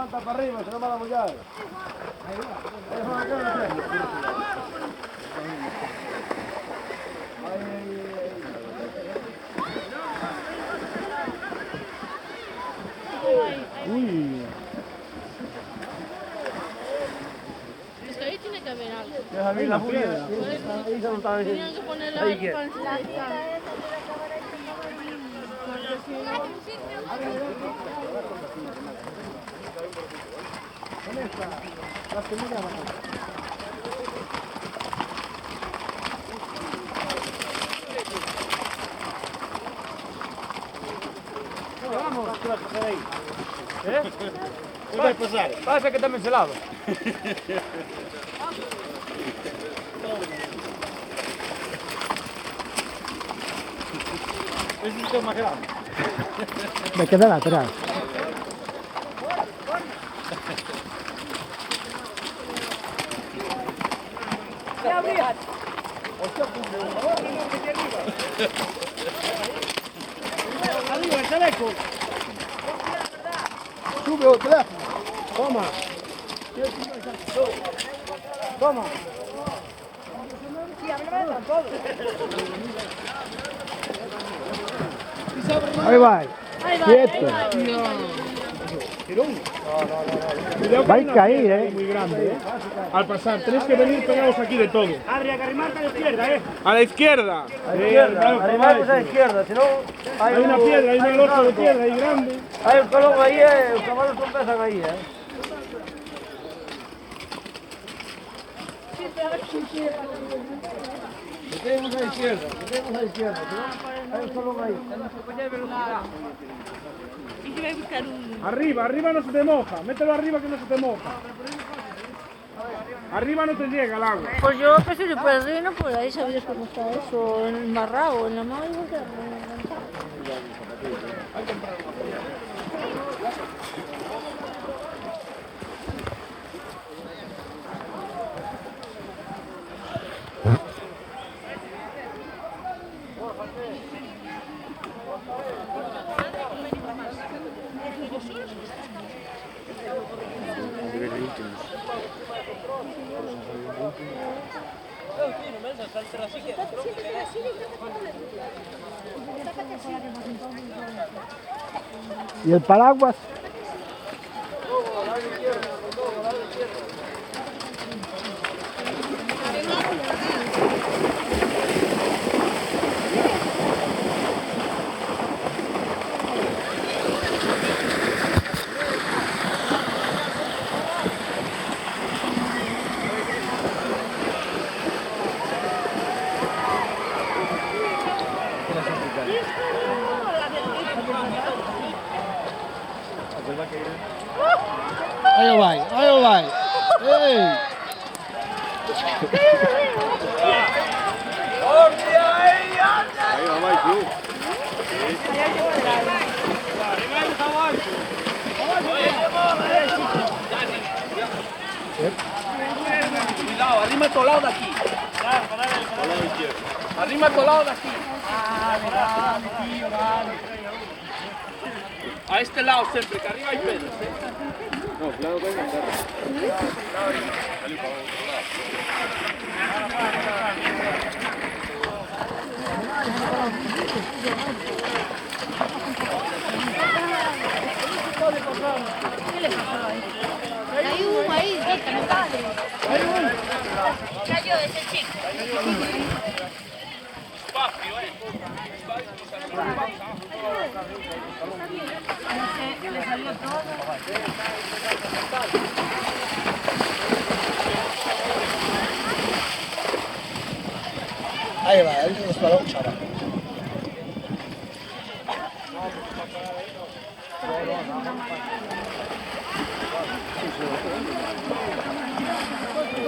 manta para arriba, si no me la mullar. Ahí Uy. Es que ahí tiene que haber algo. deja bien la piedra. Tenían que poner la Las que miran. Vamos, ¿eh? ¿Qué va a pasar? Parece que está encelado. Es un tema más grande. Me queda atrás. ¡Ya abría! ¡Arriba el chaleco! ¡Sube el teléfono! ¡Toma! ¡Toma! Ahí va. Quieto. Va a caer, muy grande, Al pasar, tenéis que venir pegados aquí de todo. Adrián, que arrimarte a la izquierda, ¿eh? A la izquierda. A la izquierda, arrimarte a la izquierda, si no... Hay una piedra, hay una losa de piedra ahí grande. Hay un colón ahí, los caballos no pesan ahí, Metemos a la izquierda, si no, hay un colón ahí. Y yo voy a buscar un... Arriba, arriba no se te moja. Mételo arriba que no se te moja. Arriba no te llega el agua. Pues yo que soy de Perrino, pues ahí sabías cómo está eso, en el marrao, en la mano igual que ¿Y el paraguas? Ahí va, ahí va. ¡Ey! Ahí va, Mike. Cuidado, arrima a tu lado de aquí. Arrima a tu lado de aquí. A este lado siempre, que arriba hay pedos. No, claro que hay una cara. hay uno ahí, que no padre. Cayó ese chico. Espacio, Le salió todo. Ahí va, ahí se disparó un chaval.